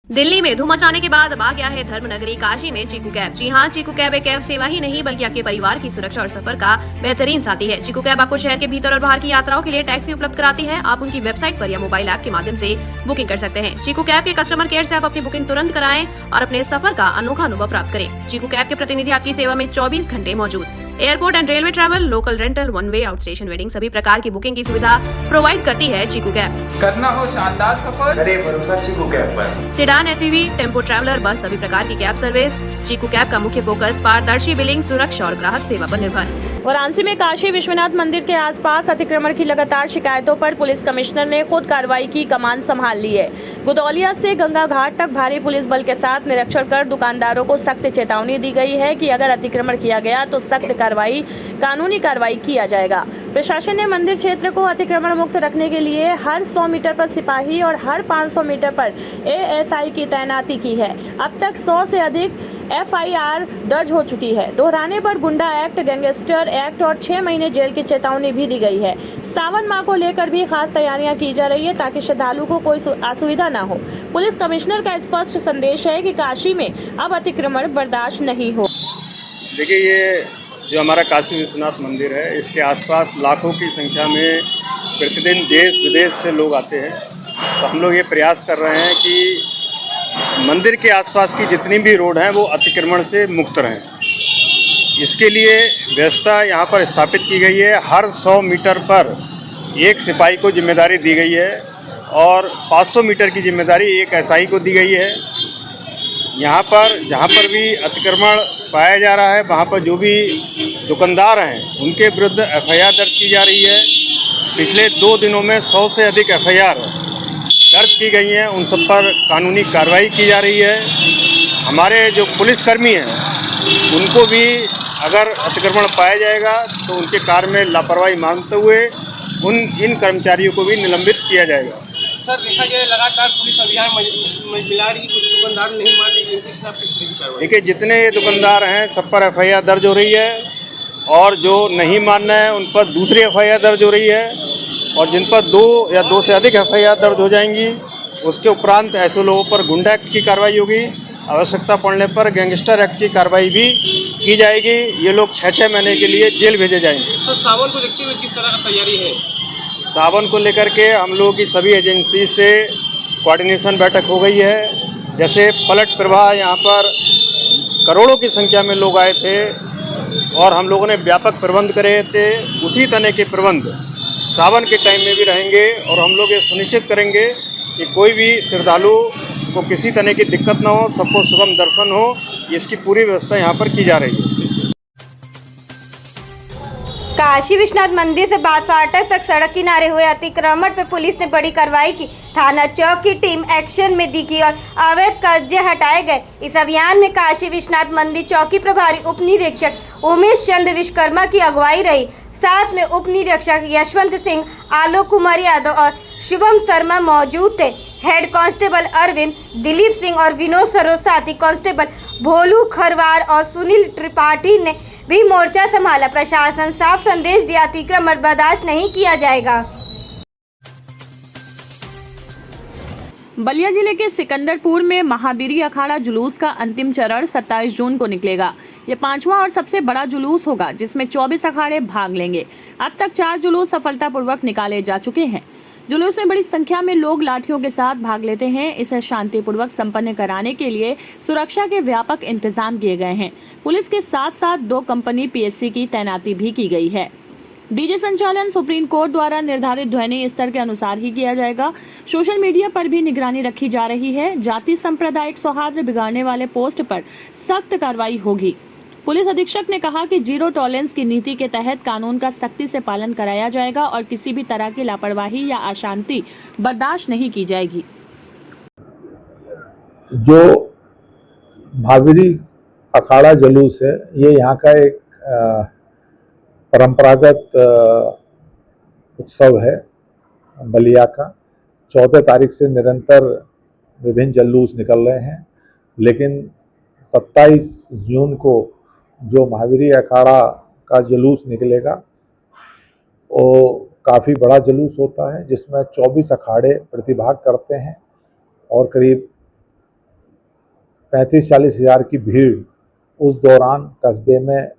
दिल्ली में धूम मचाने के बाद अब आ गया है धर्मनगरी काशी में चीकू कैब। जी हाँ, चीकू कैब एक कैब सेवा ही नहीं बल्कि आपके परिवार की सुरक्षा और सफर का बेहतरीन साथी है। चीकू कैब आपको शहर के भीतर और बाहर की यात्राओं के लिए टैक्सी उपलब्ध कराती है। आप उनकी वेबसाइट पर या मोबाइल ऐप के माध्यम से बुकिंग कर सकते हैं। चीकू कैब के कस्टमर केयर से आप अपनी बुकिंग तुरंत कराएं और अपने सफर का अनोखा अनुभव प्राप्त करें। चीकू कैब के प्रतिनिधि आपकी सेवा में 24 घंटे मौजूद। Airport and railway travel, local rental, one way, out station wedding सभी प्रकार की बुकिंग की सुविधा प्रोवाइड करती है चीकू कैब। करना हो शानदार सफर, करे भरोसा चीकू कैब पर। सेडान, एसयूवी, टेम्पो ट्रैवलर, बस सभी प्रकार की कैब सर्विस। चीकू कैब का मुख्य फोकस पारदर्शी बिलिंग, सुरक्षा और ग्राहक सेवा पर निर्भर। वाराणसी में काशी विश्वनाथ मंदिर के आसपास अतिक्रमण की लगातार शिकायतों पर पुलिस कमिश्नर ने खुद कार्रवाई की कमान संभाल ली है। गुदौलिया से गंगा घाट तक भारी पुलिस बल के साथ निरीक्षण कर दुकानदारों को सख्त चेतावनी दी गई है कि अगर अतिक्रमण किया गया तो सख्त कानूनी कार्रवाई किया जाएगा। प्रशासन ने मंदिर क्षेत्र को अतिक्रमण मुक्त रखने के लिए हर 100 मीटर पर सिपाही और हर 500 मीटर पर एएसआई की तैनाती की है। अब तक 100 से अधिक एफआईआर दर्ज हो चुकी है। दोहराने पर गुंडा एक्ट, गैंगस्टर एक्ट और 6 महीने जेल की चेतावनी भी दी गई है। सावन माह को लेकर भी खास तैयारियां की जा रही है ताकि श्रद्धालु को कोई असुविधा न हो। पुलिस कमिश्नर का स्पष्ट संदेश है कि काशी में अब अतिक्रमण बर्दाश्त नहीं हो। देखिए, ये जो हमारा काशी विश्वनाथ मंदिर है, इसके आसपास लाखों की संख्या में प्रतिदिन देश विदेश से लोग आते हैं। तो हम लोग ये प्रयास कर रहे हैं कि मंदिर के आसपास की जितनी भी रोड हैं वो अतिक्रमण से मुक्त रहें। इसके लिए व्यवस्था यहाँ पर स्थापित की गई है। हर 100 मीटर पर एक सिपाही को जिम्मेदारी दी गई है और 500 मीटर की जिम्मेदारी एक एसआई को दी गई है। यहाँ पर जहाँ पर भी अतिक्रमण पाया जा रहा है वहाँ पर जो भी दुकानदार हैं उनके विरुद्ध एफआईआर दर्ज की जा रही है। पिछले 2 दिनों में 100 से अधिक एफआईआर दर्ज की गई हैं। उन सब पर कानूनी कार्रवाई की जा रही है। हमारे जो पुलिसकर्मी हैं उनको भी अगर अतिक्रमण पाया जाएगा तो उनके कार्य में लापरवाही मानते हुए इन कर्मचारियों को भी निलंबित किया जाएगा। सर, देखा जाए लगातार पुलिस अभियान मिला रही, कुछ दुकानदार नहीं मान रहे, इनके खिलाफ किस तरह की कार्रवाई? देखिए, जितने दुकानदार हैं सब पर एफआईआर दर्ज हो रही है और जो नहीं मान रहे हैं उन पर दूसरी एफआईआर दर्ज हो रही है और जिन पर 2 या 2 से अधिक एफआईआर दर्ज हो जाएंगी उसके उपरांत ऐसे लोगों पर गुंडा एक्ट की कार्रवाई होगी। आवश्यकता पड़ने पर गैंगस्टर एक्ट की कार्रवाई भी की जाएगी। ये लोग 6-6 महीने के लिए जेल भेजे जाएंगे। तो सावन को देखते हुए किस तरह का तैयारी है? सावन को लेकर के हम लोगों की सभी एजेंसी से कोऑर्डिनेशन बैठक हो गई है। जैसे पलट प्रवाह, यहाँ पर करोड़ों की संख्या में लोग आए थे और हम लोगों ने व्यापक प्रबंध करे थे। उसी तरह के प्रबंध सावन के टाइम में भी रहेंगे और हम लोग ये सुनिश्चित करेंगे कि कोई भी श्रद्धालु को किसी तरह की दिक्कत ना हो, सबको सुगम दर्शन हो। इसकी पूरी व्यवस्था यहाँ पर की जा रही है। काशी विश्वनाथ मंदिर से बास फाटक तक सड़क किनारे हुए अतिक्रमण पर पुलिस ने बड़ी कार्रवाई की। थाना चौक की टीम एक्शन में दिखी और अवैध कब्जे हटाए गए। इस अभियान में काशी विश्वनाथ मंदिर चौकी प्रभारी उप निरीक्षक उमेश चंद्र विश्वकर्मा की अगुवाई रही। साथ में उप निरीक्षक यशवंत सिंह, आलोक कुमार यादव और शुभम शर्मा मौजूद थे। हेड कांस्टेबल अरविंद, दिलीप सिंह और विनोद सरोज, साथी कांस्टेबल भोलू खरवार और सुनील त्रिपाठी ने भी मोर्चा संभाला। प्रशासन साफ संदेश दिया, अतिक्रमण बर्दाश्त नहीं किया जाएगा। बलिया जिले के सिकंदरपुर में महावीरी अखाड़ा जुलूस का अंतिम चरण 27 जून को निकलेगा। ये 5वां और सबसे बड़ा जुलूस होगा जिसमें 24 अखाड़े भाग लेंगे। अब तक 4 जुलूस सफलतापूर्वक निकाले जा चुके हैं। जुलूस में बड़ी संख्या में लोग लाठियों के साथ भाग लेते हैं। इसे शांतिपूर्वक संपन्न कराने के लिए सुरक्षा के व्यापक इंतजाम किए गए हैं। पुलिस के साथ साथ 2 कंपनी पीएससी की तैनाती भी की गई है। डीजे संचालन सुप्रीम कोर्ट द्वारा निर्धारित ध्वनि स्तर के अनुसार ही किया जाएगा। सोशल मीडिया पर भी निगरानी रखी जा रही है। जाति सांप्रदायिक सौहार्द बिगाड़ने वाले पोस्ट पर सख्त कार्रवाई होगी। पुलिस अधीक्षक ने कहा कि जीरो टॉलरेंस की नीति के तहत कानून का सख्ती से पालन कराया जाएगा और किसी भी तरह की लापरवाही या अशांति बर्दाश्त नहीं की जाएगी। जो महावीरी अखाड़ा जुलूस है, ये यहाँ का एक परंपरागत उत्सव है बलिया का। 14 तारीख से निरंतर विभिन्न जुलूस निकल रहे हैं, लेकिन 27 जून को जो महावीरी अखाड़ा का जुलूस निकलेगा वो काफ़ी बड़ा जुलूस होता है जिसमें 24 अखाड़े प्रतिभाग करते हैं और करीब 35-40 हज़ार की भीड़ उस दौरान कस्बे में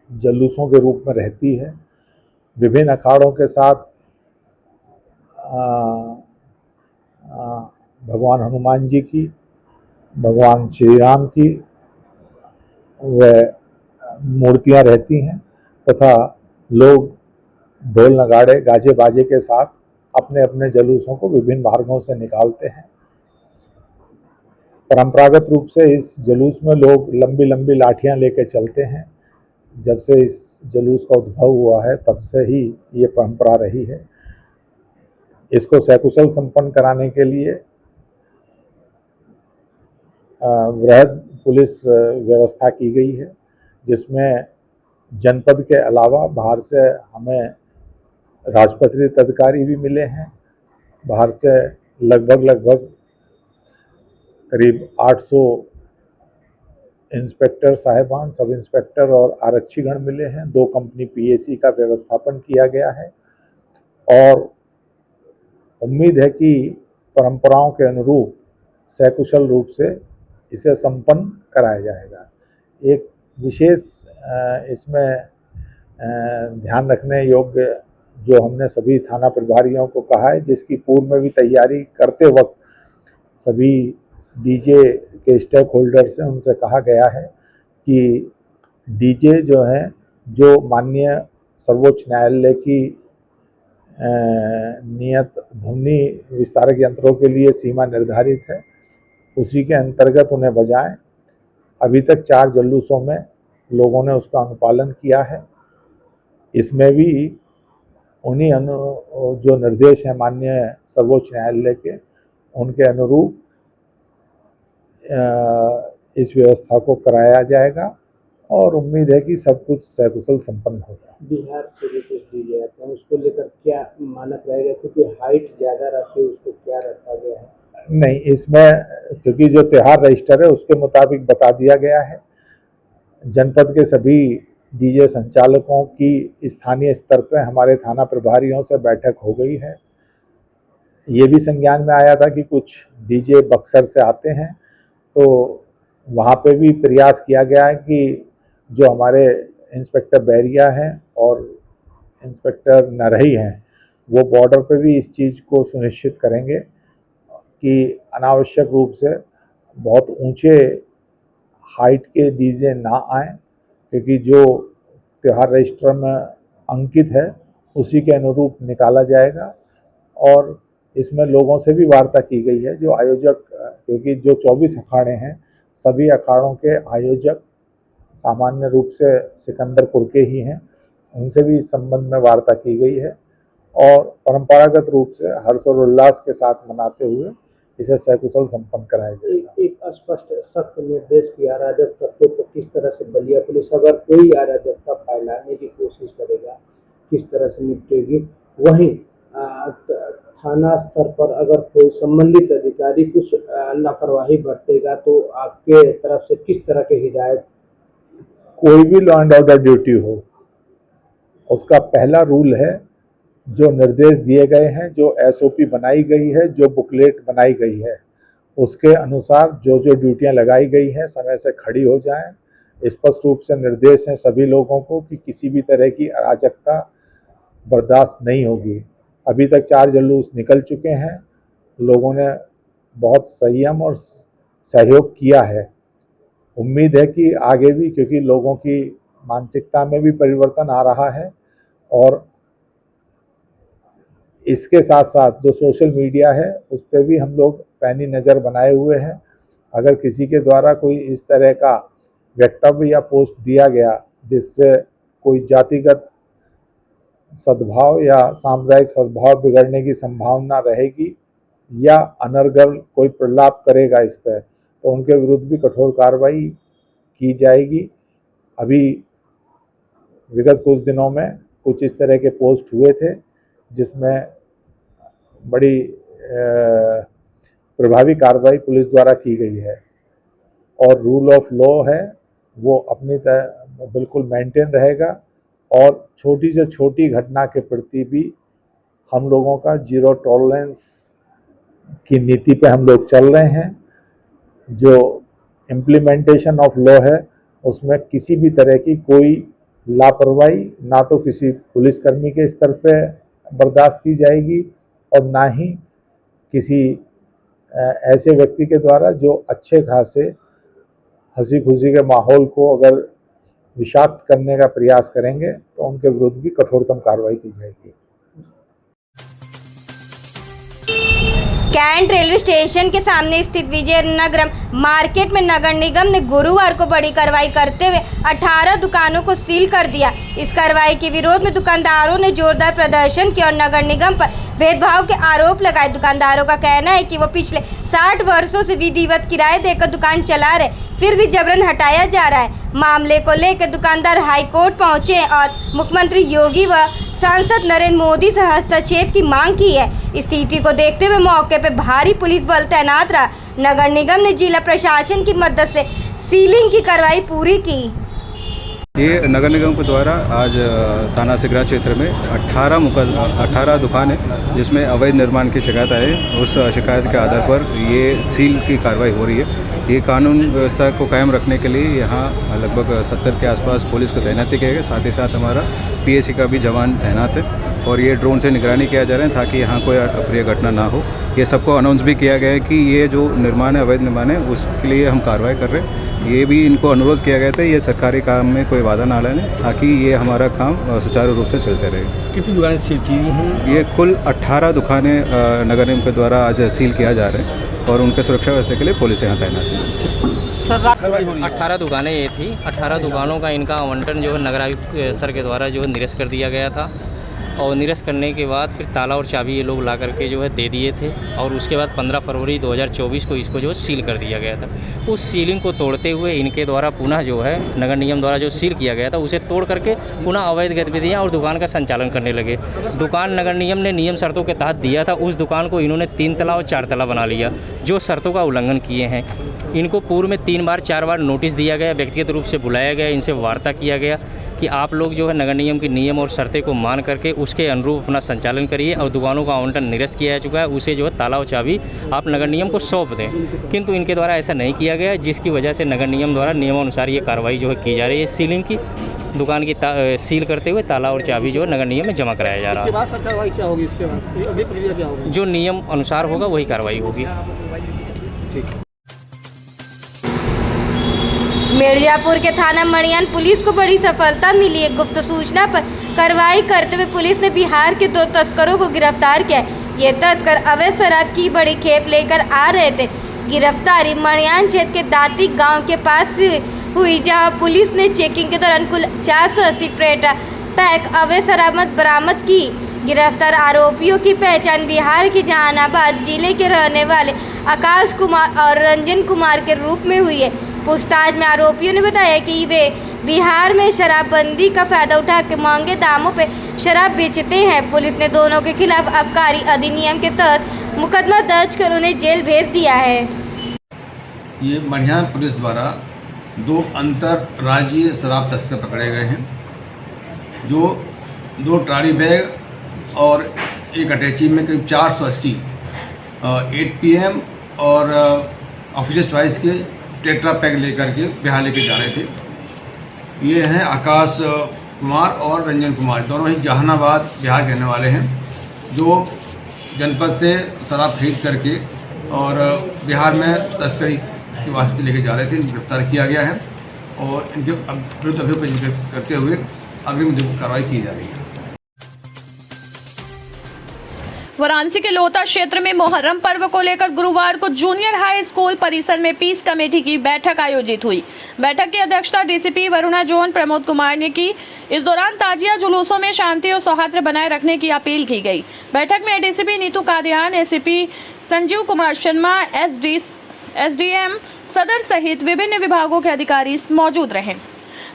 जलूसों के रूप में रहती है। विभिन्न अखाड़ों के साथ भगवान हनुमान जी की, भगवान श्री राम की वह मूर्तियां रहती हैं तथा लोग ढोल नगाड़े गाजे बाजे के साथ अपने अपने जलूसों को विभिन्न मार्गों से निकालते हैं। परंपरागत रूप से इस जुलूस में लोग लंबी लंबी लाठियां लेकर चलते हैं। जब से इस जुलूस का उद्भव हुआ है तब से ही ये परंपरा रही है। इसको सकुशल संपन्न कराने के लिए वृहद पुलिस व्यवस्था की गई है, जिसमें जनपद के अलावा बाहर से हमें राजपत्रित अधिकारी भी मिले हैं। बाहर से लगभग करीब 800 इंस्पेक्टर साहिबान, सब इंस्पेक्टर और आरक्षीगण मिले हैं। 2 कंपनी पीएसी का व्यवस्थापन किया गया है और उम्मीद है कि परंपराओं के अनुरूप सकुशल रूप से इसे संपन्न कराया जाएगा। एक विशेष इसमें ध्यान रखने योग्य जो हमने सभी थाना प्रभारियों को कहा है, जिसकी पूर्व में भी तैयारी करते वक्त सभी डीजे के स्टेक होल्डर से उनसे कहा गया है कि डीजे जो है, जो माननीय सर्वोच्च न्यायालय की नियत ध्वनि विस्तारक यंत्रों के लिए सीमा निर्धारित है, उसी के अंतर्गत उन्हें बजाएं। अभी तक 4 जुलूसों में लोगों ने उसका अनुपालन किया है। इसमें भी उन्हीं जो निर्देश हैं माननीय सर्वोच्च न्यायालय के, उनके अनुरूप इस व्यवस्था को कराया जाएगा और उम्मीद है कि सब कुछ सकुशल संपन्न होगा। बिहार से भी कुछ डीजे आते हैं, उसको लेकर क्या मानक रहेगा? क्योंकि हाइट ज़्यादा रहती है, उसको क्या रखा गया है? नहीं, इसमें क्योंकि जो त्योहार रजिस्टर है उसके मुताबिक बता दिया गया है। जनपद के सभी डीजे संचालकों की स्थानीय स्तर पर हमारे थाना प्रभारियों से बैठक हो गई है। ये भी संज्ञान में आया था कि कुछ डीजे बक्सर से आते हैं, तो वहाँ पे भी प्रयास किया गया है कि जो हमारे इंस्पेक्टर बैरिया हैं और इंस्पेक्टर नरही हैं, वो बॉर्डर पे भी इस चीज़ को सुनिश्चित करेंगे कि अनावश्यक रूप से बहुत ऊंचे हाइट के डीजे ना आए, क्योंकि जो त्योहार रजिस्टर में अंकित है उसी के अनुरूप निकाला जाएगा। और इसमें लोगों से भी वार्ता की गई है, जो आयोजक, क्योंकि जो 24 अखाड़े हैं, सभी अखाड़ों के आयोजक सामान्य रूप से सिकंदरपुर के ही हैं, उनसे भी इस संबंध में वार्ता की गई है और परंपरागत रूप से हर्ष और उल्लास के साथ मनाते हुए इसे सकुशल संपन्न कराया जाएगा। एक स्पष्ट सख्त निर्देश की अराजक तत्वों को किस तरह से बलिया पुलिस, अगर कोई अराजकता फैलाने की कोशिश करेगा, किस तरह से निपटेगी? वहीं थाना स्तर पर अगर कोई संबंधित अधिकारी कुछ लापरवाही बरतेगा तो आपके तरफ से किस तरह की हिदायत? कोई भी लॉ एंड ऑर्डर ड्यूटी हो, उसका पहला रूल है, जो निर्देश दिए गए हैं, जो एसओपी बनाई गई है, जो बुकलेट बनाई गई है, उसके अनुसार जो जो ड्यूटियां लगाई गई हैं समय से खड़ी हो जाएं। स्पष्ट रूप से निर्देश हैं सभी लोगों को कि किसी भी तरह की अराजकता बर्दाश्त नहीं होगी। अभी तक 4 जुलूस निकल चुके हैं, लोगों ने बहुत संयम और सहयोग किया है। उम्मीद है कि आगे भी, क्योंकि लोगों की मानसिकता में भी परिवर्तन आ रहा है और इसके साथ साथ जो सोशल मीडिया है उस पर भी हम लोग पैनी नज़र बनाए हुए हैं। अगर किसी के द्वारा कोई इस तरह का वक्तव्य या पोस्ट दिया गया जिससे कोई जातिगत सद्भाव या सामुदायिक सद्भाव बिगड़ने की संभावना रहेगी या अनर्गल कोई प्रलाप करेगा इस पर, तो उनके विरुद्ध भी कठोर कार्रवाई की जाएगी। अभी विगत कुछ दिनों में कुछ इस तरह के पोस्ट हुए थे जिसमें बड़ी प्रभावी कार्रवाई पुलिस द्वारा की गई है और रूल ऑफ लॉ है वो अपनी तरह बिल्कुल मेंटेन रहेगा और छोटी से छोटी घटना के प्रति भी हम लोगों का जीरो टॉलरेंस की नीति पे हम लोग चल रहे हैं। जो इम्प्लीमेंटेशन ऑफ लॉ है, उसमें किसी भी तरह की कोई लापरवाही ना तो किसी पुलिसकर्मी के स्तर पे बर्दाश्त की जाएगी और ना ही किसी ऐसे व्यक्ति के द्वारा जो अच्छे खासे हंसी खुशी के माहौल को अगर विषाक्त करने का प्रयास करेंगे तो उनके विरुद्ध भी कठोरतम कार्रवाई की जाएगी। कैंट रेलवे स्टेशन के सामने स्थित विजयनगरम मार्केट में नगर निगम ने गुरुवार को बड़ी कार्रवाई करते हुए 18 दुकानों को सील कर दिया। इस कार्रवाई के विरोध में दुकानदारों ने जोरदार प्रदर्शन किया और नगर निगम पर भेदभाव के आरोप लगाए। दुकानदारों का कहना है कि वो पिछले 60 वर्षों से विधिवत किराए देकर दुकान चला रहे, फिर भी जबरन हटाया जा रहा है। मामले को लेकर दुकानदार हाईकोर्ट पहुंचे और मुख्यमंत्री योगी व सांसद नरेंद्र मोदी से हस्तक्षेप की मांग की है। स्थिति को देखते हुए मौके पर भारी पुलिस बल तैनात रहा। नगर निगम ने जिला प्रशासन की मदद से सीलिंग की कार्रवाई पूरी की। ये नगर निगम के द्वारा आज थाना सिगरा क्षेत्र में 18 दुकानें जिसमें अवैध निर्माण की शिकायत आई, उस शिकायत के आधार पर ये सील की कार्रवाई हो रही है। ये कानून व्यवस्था को कायम रखने के लिए यहाँ लगभग 70 के आसपास पुलिस को तैनाती किया गया, साथ ही साथ हमारा पीएसी का भी जवान तैनात है और ये ड्रोन से निगरानी किया जा रहा है ताकि यहाँ कोई अप्रिय घटना ना हो। ये सबको अनाउंस भी किया गया है कि ये जो निर्माण है अवैध निर्माण है उसके लिए हम कार्रवाई कर रहे हैं। ये भी इनको अनुरोध किया गया था ये सरकारी काम में कोई बाधा ना लाने ताकि ये हमारा काम सुचारू रूप से चलते रहे। कितनी दुकानें सील की हैं? ये कुल 18 दुकानें नगर निगम के द्वारा आज सील किया जा रहे हैं और उनके सुरक्षा व्यवस्था के लिए पुलिस यहाँ तैनात है। 18 दुकानें ये थी। 18 दुकानों का इनका आवंटन जो है नगर आयुक्त सर के द्वारा जो है निरस्त कर दिया गया था और निरस्त करने के बाद फिर ताला और चाबी ये लोग ला करके जो है दे दिए थे और उसके बाद 15 फरवरी 2024 को इसको जो है सील कर दिया गया था। उस सीलिंग को तोड़ते हुए इनके द्वारा पुनः जो है नगर निगम द्वारा जो सील किया गया था उसे तोड़ करके पुनः अवैध गतिविधियाँ और दुकान का संचालन करने लगे। दुकान नगर निगम ने नियम शर्तों के तहत दिया था, उस दुकान को इन्होंने 3 तला और 4 तला बना लिया जो शर्तों का उल्लंघन किए हैं। इनको पूर्व में 3-4 बार नोटिस दिया गया, व्यक्तिगत रूप से बुलाया गया, इनसे वार्ता किया गया कि आप लोग जो है नगर निगम के नियम और शर्तें को मान करके उसके अनुरूप अपना संचालन करिए और दुकानों का आवंटन निरस्त किया जा चुका है, उसे जो है ताला और चाबी आप नगर निगम को सौंप दें। किंतु इनके द्वारा ऐसा नहीं किया गया, जिसकी वजह से नगर निगम द्वारा नियमानुसार ये कार्रवाई जो है की जा रही है। सीलिंग की दुकान की सील करते हुए ताला और चाबी जो है नगर निगम में जमा कराया जा रहा है। कार्रवाई क्या होगी इसके बाद? अभी प्रक्रिया क्या होगी? जो नियम अनुसार होगा वही कार्रवाई होगी। मिर्जापुर के थाना मड़ियान पुलिस को बड़ी सफलता मिली है। गुप्त सूचना पर कार्रवाई करते हुए पुलिस ने बिहार के 2 तस्करों को गिरफ्तार किया। ये तस्कर अवैध शराब की बड़ी खेप लेकर आ रहे थे। गिरफ्तारी मड़ियान क्षेत्र के दाती गांव के पास हुई, जहां पुलिस ने चेकिंग के दौरान कुल 480 पैक अवैध शराब बरामद की। गिरफ्तार आरोपियों की पहचान बिहार के जहानाबाद जिले के रहने वाले आकाश कुमार और रंजन कुमार के रूप में हुई है। पूछताछ में आरोपियों ने बताया कि वे बिहार में शराबबंदी का फायदा उठा के महंगे दामों पे शराब बेचते हैं। पुलिस ने दोनों के खिलाफ आबकारी अधिनियम के तहत मुकदमा दर्ज कर उन्हें जेल भेज दिया है। ये मड़ियान पुलिस द्वारा 2 अंतर्राज्यीय शराब तस्कर पकड़े गए हैं, जो 2 ट्राली बैग और एक अटैची में करीब 480 8 PM और ऑफिसर्स चॉइस के टेट्रा पैक लेकर के बिहार लेके जा रहे थे। ये हैं आकाश कुमार और रंजन कुमार, दोनों ही जहानाबाद बिहार के रहने वाले हैं, जो जनपद से शराब खरीद करके और बिहार में तस्करी के वास्ते लेके जा रहे थे। इनको गिरफ्तार किया गया है और इनके विरुद्ध अभियोग करते हुए अग्रिम कार्रवाई की जा रही है। वाराणसी के लोहता क्षेत्र में मोहर्रम पर्व को लेकर गुरुवार को जूनियर हाई स्कूल परिसर में पीस कमेटी की बैठक आयोजित हुई। बैठक की अध्यक्षता डीसीपी वरुणा जोन प्रमोद कुमार ने की। इस दौरान ताजिया जुलूसों में शांति और सौहार्द बनाए रखने की अपील की गई। बैठक में DCP Neetu Kadian, ACP Sanjeev Kumar Sharma, SDM सदर सहित विभिन्न विभागों के अधिकारी मौजूद रहे।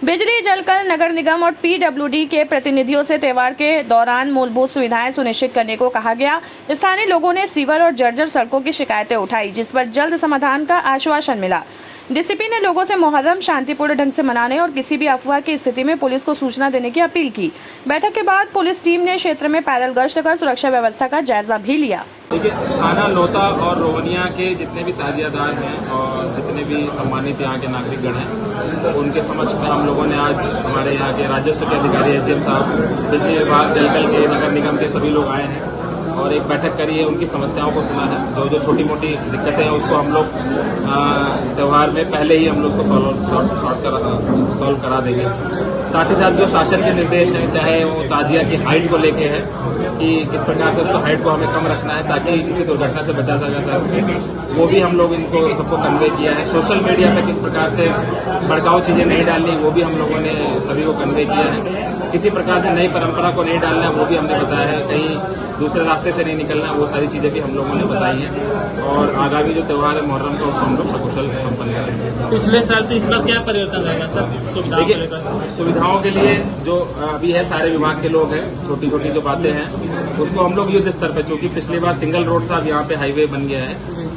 बिजली, जलकल, नगर निगम और पीडब्ल्यूडी के प्रतिनिधियों से त्योहार के दौरान मूलभूत सुविधाएं सुनिश्चित करने को कहा गया। स्थानीय लोगों ने सीवर और जर्जर सड़कों की शिकायतें उठाई, जिस पर जल्द समाधान का आश्वासन मिला। डीसीपी ने लोगों से मुहर्रम शांतिपूर्ण ढंग से मनाने और किसी भी अफवाह की स्थिति में पुलिस को सूचना देने की अपील की। बैठक के बाद पुलिस टीम ने क्षेत्र में पैदल गश्त कर सुरक्षा व्यवस्था का जायजा भी लिया। देखिए, थाना लोता और रोहनिया के जितने भी ताजियादार हैं और जितने भी सम्मानित यहाँ के नागरिकगण हैं, उनके समक्ष में हम लोगों ने आज हमारे यहाँ के राजस्व के अधिकारी SDM साहब, बिजली विभाग, जलकल के, नगर निगम के सभी लोग आए हैं और एक बैठक करी है, उनकी समस्याओं को सुना है। जो जो छोटी मोटी दिक्कतें हैं उसको हम लोग त्यौहार में पहले ही हम लोग उसको सॉल्व करा देंगे। साथ ही साथ जो शासन के निर्देश हैं, चाहे वो ताजिया की हाइट को लेके है कि किस प्रकार से उसको हाइट को हमें कम रखना है ताकि किसी दुर्घटना से बचा जा सके, वो भी हम लोग इनको सबको कन्वे किया है। सोशल मीडिया पे किस प्रकार से भड़काऊ चीज़ें नहीं डालनी, वो भी हम लोगों ने सभी को कन्वे किया है। किसी प्रकार से नई परंपरा को नहीं डालना है, वो भी हमने बताया है। कहीं दूसरे रास्ते से नहीं निकलना, वो सारी चीज़ें भी हम लोगों ने बताई हैं। और आगामी जो त्यौहार है मुहर्रम का, उसको हम लोग सकुशल संपन्न करेंगे। पिछले साल से इस बार क्या परिवर्तन रहेगा सर? देखिए, सुविधाओं के लिए जो अभी है सारे विभाग के लोग हैं, छोटी छोटी जो बातें हैं उसको हम लोग युद्ध स्तर पे, चूंकि पिछली बार सिंगल रोड था, अब यहाँ पे हाईवे बन गया है,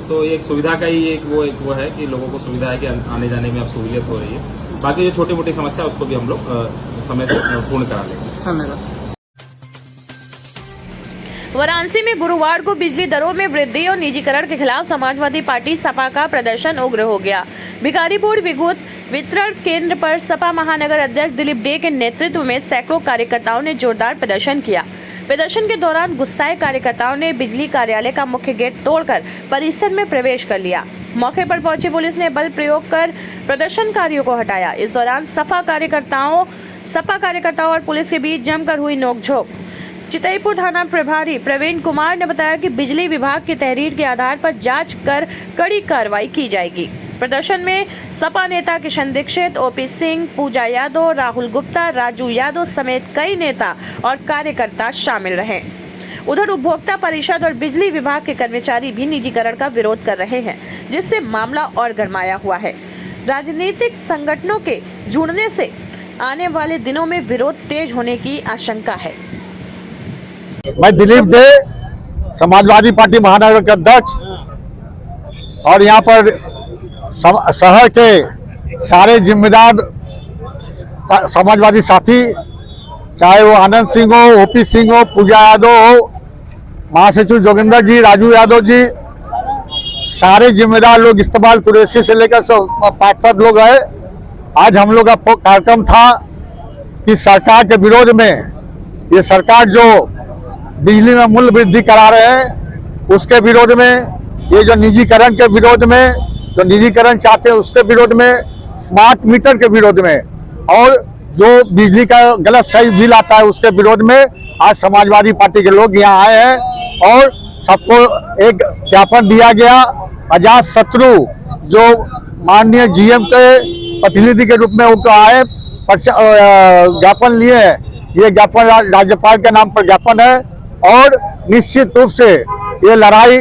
तो एक सुविधा का ही एक वो है कि लोगों को सुविधा है कि आने जाने में अब सहूलियत हो रही है। बाकी जो छोटी मोटी समस्या उसको भी हम लोग समय से पूर्ण करा लेंगे। धन्यवाद। वाराणसी में गुरुवार को बिजली दरों में वृद्धि और निजीकरण के खिलाफ समाजवादी पार्टी सपा का प्रदर्शन उग्र हो गया। भिखारीपुर विद्युत वितरण केंद्र पर सपा महानगर अध्यक्ष दिलीप डे के नेतृत्व में सैकड़ों कार्यकर्ताओं ने जोरदार प्रदर्शन किया। प्रदर्शन के दौरान गुस्साए कार्यकर्ताओं ने बिजली कार्यालय का मुख्य गेट तोड़कर परिसर में प्रवेश कर लिया। मौके पर पहुंची पुलिस ने बल प्रयोग कर प्रदर्शनकारियों को हटाया। इस दौरान सपा कार्यकर्ताओं और पुलिस के बीच जमकर हुई नोकझोंक। चितईपुर थाना प्रभारी प्रवीण कुमार ने बताया कि बिजली विभाग की तहरीर के आधार पर जांच कर कड़ी कार्रवाई की जाएगी। प्रदर्शन में सपा नेता किशन दीक्षित, ओपी सिंह, पूजा यादव, राहुल गुप्ता, राजू यादव समेत कई नेता और कार्यकर्ता शामिल रहे। उधर उपभोक्ता परिषद और बिजली विभाग के कर्मचारी भी निजीकरण का विरोध कर रहे हैं, जिससे मामला और गरमाया हुआ है। राजनीतिक संगठनों के जुड़ने से आने वाले दिनों में विरोध तेज होने की आशंका है। मैं दिलीप डे, समाजवादी पार्टी महानगर के अध्यक्ष, और यहाँ पर शहर के सारे जिम्मेदार समाजवादी साथी, चाहे वो आनंद सिंह हो, ओपी सिंह हो, पूजा यादव हो, महासचिव जोगिंदर जी, राजू यादव जी, सारे जिम्मेदार लोग, इस्तेमाल कुरैशी से लेकर 5-7 लोग आए। आज हम लोग का कार्यक्रम था कि सरकार के विरोध में, ये सरकार जो बिजली में मूल्य वृद्धि करा रहे हैं उसके विरोध में, ये जो निजीकरण के विरोध में, जो निजीकरण चाहते हैं उसके विरोध में, स्मार्ट मीटर के विरोध में, और जो बिजली का गलत सही बिल आता है उसके विरोध में आज समाजवादी पार्टी के लोग यहाँ आए हैं और सबको एक ज्ञापन दिया गया। अजात शत्रु जो माननीय GM के प्रतिनिधि के रूप में उनको आए, ज्ञापन लिए हैं। ये ज्ञापन राज्यपाल के नाम पर ज्ञापन है और निश्चित रूप से ये लड़ाई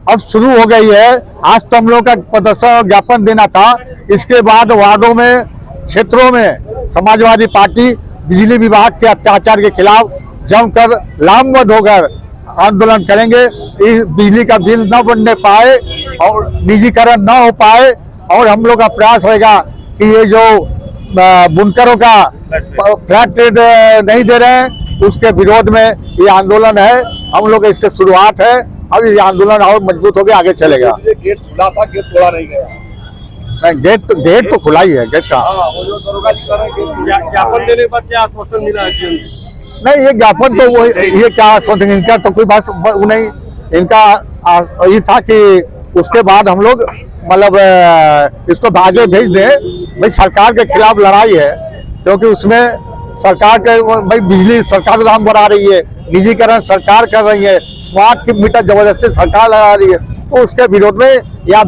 अब शुरू हो गई है। आज तो हम लोग का प्रदर्शन ज्ञापन देना था, इसके बाद वार्डों में, क्षेत्रों में समाजवादी पार्टी बिजली विभाग के अत्याचार के खिलाफ जमकर लामबंद होकर आंदोलन करेंगे। इस बिजली का बिल न बनने पाए और निजीकरण न हो पाए, और हम लोग का प्रयास रहेगा कि ये जो बुनकरों का फ्लैट रेट नहीं दे रहे हैं उसके विरोध में ये आंदोलन है। हम लोग इसकी शुरुआत है, अब ये आंदोलन और मजबूत होकर आगे चलेगा। गेट खुला था, गेट तोड़ा नहीं गया। नहीं, गेट तो खुला ही है। गेट का ज्ञापन देने पर क्या आश्वासन मिला है? नहीं, ये ज्ञापन तो वो, ये क्या आश्वासन, इनका तो कोई बात नहीं। इनका ये था कि उसके बाद हम लोग मतलब इसको आगे भेज दें। भाई सरकार के खिलाफ लड़ाई है, क्योंकि उसमें सरकार के, भाई बिजली सरकार दाम बढ़ा रही है, निजीकरण सरकार कर रही है, स्मार्ट मीटर जबरदस्ती सरकार लगा रही है, तो उसके विरोध में या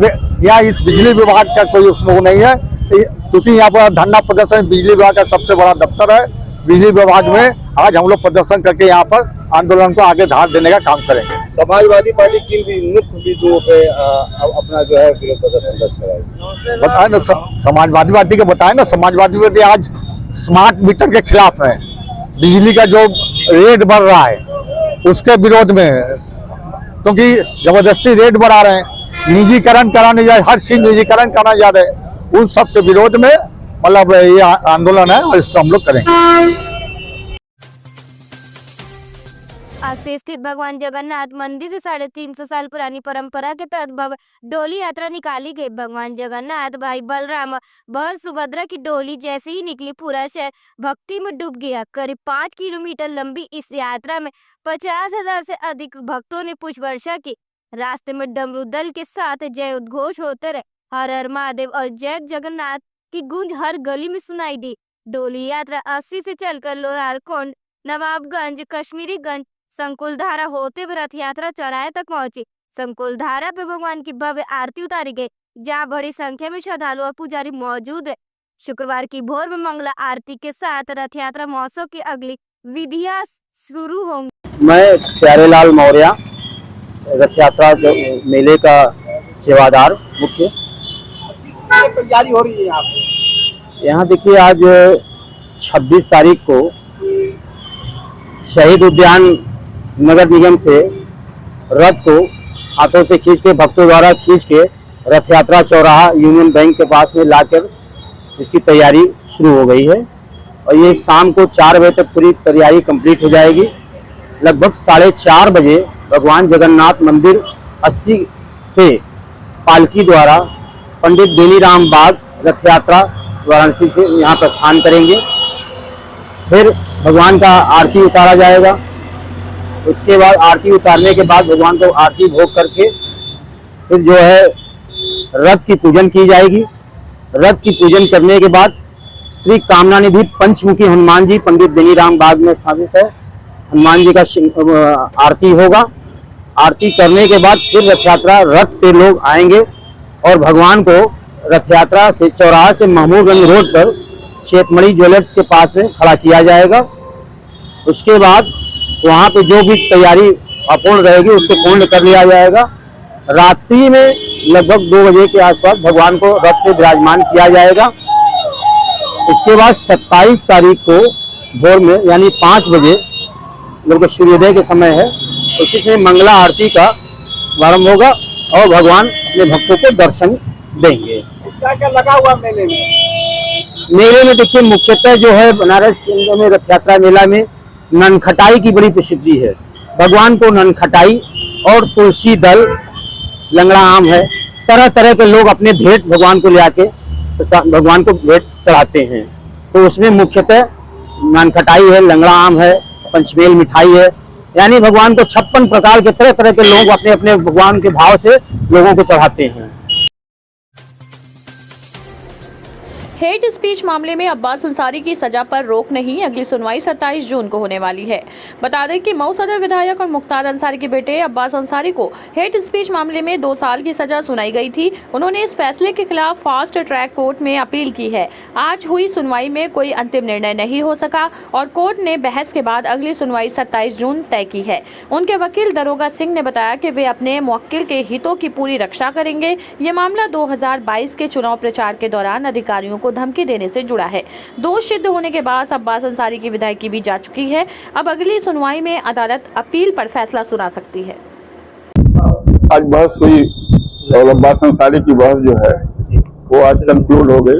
इस बिजली विभाग का कोई उसमें नहीं है। क्योंकि यहाँ पर धरना प्रदर्शन बिजली विभाग का सबसे बड़ा दफ्तर है। बिजली विभाग में आज हम लोग प्रदर्शन करके यहाँ पर आंदोलन को आगे धार देने का काम करेंगे। समाजवादी पार्टी किन भी मुख्य बिंदुओं पे अपना जो है विरोध प्रदर्शन कर रही है? बताए ना, समाजवादी पार्टी के बताए ना। समाजवादी पार्टी आज स्मार्ट मीटर के खिलाफ है, बिजली का जो रेट बढ़ रहा है उसके विरोध में है, क्योंकि जबरदस्ती रेट बढ़ा रहे हैं, निजीकरण कराने जा रहे, हर चीज निजीकरण कराने जा रहे हैं, उन सब के विरोध में मतलब ये आंदोलन है और इसको हम लोग करेंगे। आज से स्थित भगवान जगन्नाथ मंदिर से 350 साल पुरानी परंपरा के तहत भव्य डोली यात्रा निकाली गई। भगवान जगन्नाथ, भाई बलराम, बहन सुभद्रा की डोली जैसे ही निकली, पूरा शहर भक्ति में डूब गया। करीब 5 किलोमीटर लंबी इस यात्रा में 50,000 से अधिक भक्तों ने पुष्प वर्षा की। रास्ते में डमरू दल के साथ जय उद्घोष होते रहे। हर हर महादेव और जय जगन्नाथ की गूंज हर गली में सुनाई दी। डोली यात्रा 80 से चलकर लोहारकोंड, नवाबगंज, कश्मीरीगंज, संकुलधारा होते हुए रथ यात्रा चौराहे तक पहुंची। संकुलधारा पे भगवान की भव्य आरती उतारी गई, जहां बड़ी संख्या में श्रद्धालु और पुजारी मौजूद है। शुक्रवार की भोर में मंगला आरती के साथ रथ यात्रा महोत्सव की अगली विधियां शुरू होंगी। मैं प्यारेलाल मौर्य, रथ यात्रा मेले का सेवादार मुख्य। तैयारी हो रही है यहाँ देखिए, आज 26 तारीख को शहीद उद्यान नगर निगम से रथ को हाथों से खींच के, भक्तों द्वारा खींच के रथ यात्रा चौराहा यूनियन बैंक के पास में लाकर इसकी तैयारी शुरू हो गई है और ये शाम को 4 बजे तक पूरी तैयारी कंप्लीट हो जाएगी। लगभग 4:30 बजे भगवान जगन्नाथ मंदिर 80 से पालकी द्वारा पंडित बेनीराम बाग रथ यात्रा वाराणसी से यहाँ प्रस्थान करेंगे। फिर भगवान का आरती उतारा जाएगा। उसके बाद आरती उतारने के बाद भगवान को आरती भोग करके फिर जो है रथ की पूजन की जाएगी। रथ की पूजन करने के बाद श्री कामना निधि पंचमुखी हनुमान जी पंडित बेनीराम बाग में स्थापित है, हनुमान जी का आरती होगा। आरती करने के बाद फिर रथ यात्रा रथ पे लोग आएंगे और भगवान को रथ यात्रा से चौराहा से महमूदगंज रोड पर चेतमणि ज्वेलर्स के पास में खड़ा किया जाएगा। उसके बाद वहाँ पे जो भी तैयारी अपूर्ण रहेगी उसको पूर्ण कर लिया जाएगा। रात्रि में लगभग 2 बजे के आसपास भगवान को रथ पे विराजमान किया जाएगा। उसके बाद 27 तारीख को भोर में यानी 5 बजे लगभग सूर्योदय के समय है, उसी से मंगला आरती का प्रारंभ होगा और भगवान अपने भक्तों को दर्शन देंगे। क्या क्या लगा हुआ मेले में? मेले में देखिए, मुख्यतः जो है बनारस के अंदर में रथ यात्रा मेला में ननखटाई की बड़ी प्रसिद्धि है। भगवान को ननखटाई और तुलसी दल, लंगड़ा आम है, तरह तरह के लोग अपने भेंट भगवान को ले आके भगवान को भेंट चढ़ाते हैं। तो उसमें मुख्यतः ननखटाई है, लंगड़ा आम है, पंचमेल मिठाई है, यानी भगवान को 56 प्रकार के तरह तरह के लोग अपने अपने भगवान के भाव से लोगों को चढ़ाते हैं। हेट स्पीच मामले में अब्बास अंसारी की सजा पर रोक नहीं, अगली सुनवाई 27 जून को होने वाली है। बता दें कि मऊ सदर विधायक और मुख्तार अंसारी के बेटे अब्बास अंसारी को हेट स्पीच मामले में 2 साल की सजा सुनाई गई थी। उन्होंने इस फैसले के खिलाफ फास्ट ट्रैक कोर्ट में अपील की है। आज हुई सुनवाई में कोई अंतिम निर्णय नहीं हो सका और कोर्ट ने बहस के बाद अगली सुनवाई 27 जून तय की है। उनके वकील दरोगा सिंह ने बताया कि वे अपने मुवक्किल के हितों की पूरी रक्षा करेंगे। ये मामला 2022 के चुनाव प्रचार के दौरान अधिकारियों को धमकी देने से जुड़ा है। दोष सिद्ध होने के बाद अब्बास अंसारी की विधायकी भी जा चुकी है। अब अगली सुनवाई में अदालत अपील पर फैसला सुना सकती है। आज बहस हुई और अब्बास अंसारी की बहस जो है वो आज कंक्लूड हो गई,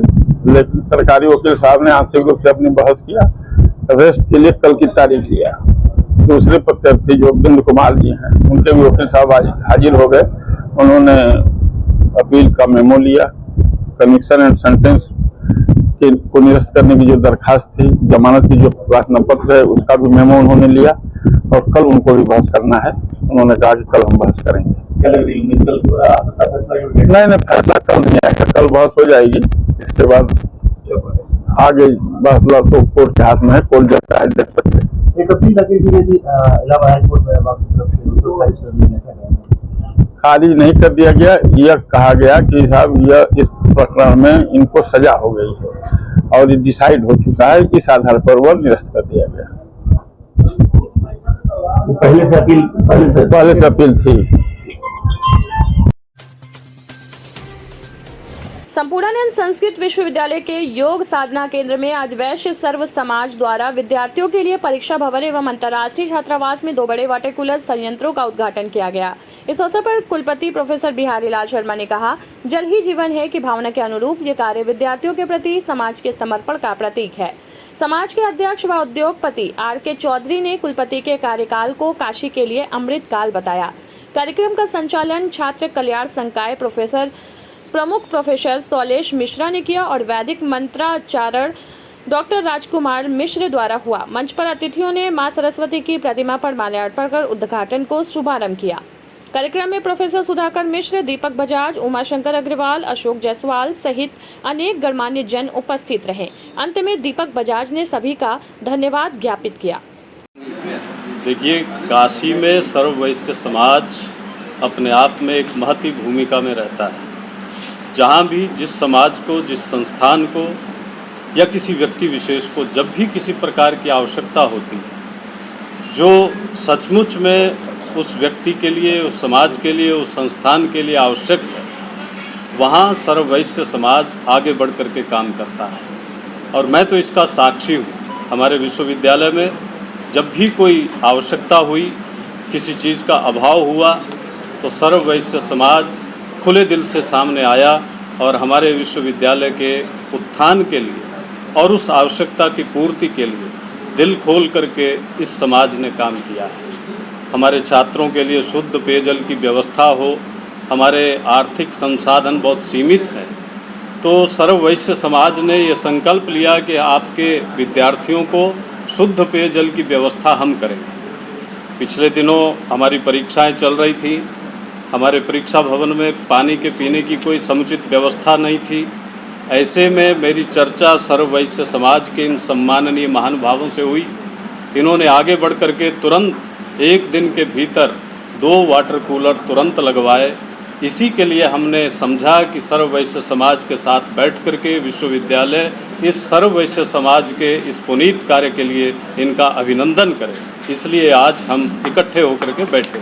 लेकिन सरकारी वकील साहब ने आंशिक रूप से अपनी बहस किया। अरेस्ट के लिए कल की तारीख लिया। दूसरे प्रत्याशी जो बिंद कुमार जी हैं, उनके भी वकील साहब आज हाजिर हो गए। उन्होंने अपील का मेमो लिया। कन्विक्शन एंड सेंटेंस को निरस्त करने की जो दरखास्त थी, जमानत की जो प्रार्थना पत्र है, उसका भी मेमो उन्होंने लिया और कल उनको भी बहस करना है। उन्होंने कहा कि कल हम बहस करेंगे। नहीं, फैसला कल नहीं आएगा, कल बहस हो जाएगी। इसके बाद आगे फैसला तो कोर्ट के हाथ में है, कोर्ट जब है देख सकते हैं। एक अपील इलाहाबाद हाईकोर्ट में खारिज नहीं कर दिया गया। यह कहा गया कि साहब यह इस प्रकरण में इनको सजा हो गई है और ये डिसाइड हो चुका है, इस आधार पर वह निरस्त कर दिया गया। पहले से अपील थी। संपूर्णानंद संस्कृत विश्वविद्यालय के योग साधना केंद्र में आज वैश्य सर्व समाज द्वारा विद्यार्थियों के लिए परीक्षा भवन एवं अंतर्राष्ट्रीय छात्रावास में 2 बड़े वाटर कूलर संयंत्रों का उद्घाटन किया गया। इस अवसर पर कुलपति प्रोफेसर बिहारी लाल शर्मा ने कहा, जल ही जीवन है की भावना के अनुरूप ये कार्य विद्यार्थियों के प्रति समाज के समर्पण का प्रतीक है। समाज के अध्यक्ष व उद्योगपति R.K. चौधरी ने कुलपति के कार्यकाल को काशी के लिए अमृत काल बताया। कार्यक्रम का संचालन छात्र कल्याण संकाय प्रमुख प्रोफेसर शैलेश मिश्रा ने किया और वैदिक मंत्राचारण डॉक्टर राजकुमार मिश्र द्वारा हुआ। मंच पर अतिथियों ने मां सरस्वती की प्रतिमा पर माल्यार्पण कर उद्घाटन को शुभारंभ किया। कार्यक्रम में प्रोफेसर सुधाकर मिश्र, दीपक बजाज, उमाशंकर अग्रवाल, अशोक जायसवाल सहित अनेक गणमान्य जन उपस्थित रहे। अंत में दीपक बजाज ने सभी का धन्यवाद ज्ञापित किया। देखिए, काशी में सर्ववैश्य समाज अपने आप में एक महती भूमिका में रहता है। जहाँ भी जिस समाज को, जिस संस्थान को या किसी व्यक्ति विशेष को जब भी किसी प्रकार की आवश्यकता होती है, जो सचमुच में उस व्यक्ति के लिए, उस समाज के लिए, उस संस्थान के लिए आवश्यक है, वहाँ सर्ववैश्य समाज आगे बढ़ कर के काम करता है। और मैं तो इसका साक्षी हूँ। हमारे विश्वविद्यालय में जब भी कोई आवश्यकता हुई, किसी चीज़ का अभाव हुआ, तो सर्ववैश्य समाज खुले दिल से सामने आया और हमारे विश्वविद्यालय के उत्थान के लिए और उस आवश्यकता की पूर्ति के लिए दिल खोल करके इस समाज ने काम किया है। हमारे छात्रों के लिए शुद्ध पेयजल की व्यवस्था हो, हमारे आर्थिक संसाधन बहुत सीमित हैं, तो सर्ववैश्य समाज ने ये संकल्प लिया कि आपके विद्यार्थियों को शुद्ध पेयजल की व्यवस्था हम करेंगे। पिछले दिनों हमारी परीक्षाएं चल रही थी। हमारे परीक्षा भवन में पानी के पीने की कोई समुचित व्यवस्था नहीं थी। ऐसे में मेरी चर्चा सर्ववैश्य समाज के इन सम्माननीय महानुभावों से हुई। इन्होंने आगे बढ़ कर के तुरंत एक दिन के भीतर 2 वाटर कूलर तुरंत लगवाए। इसी के लिए हमने समझा कि सर्ववैश्य समाज के साथ बैठ कर के विश्वविद्यालय इस सर्ववैश्य समाज के इस पुनीत कार्य के लिए इनका अभिनंदन करें। इसलिए आज हम इकट्ठे होकर के बैठे।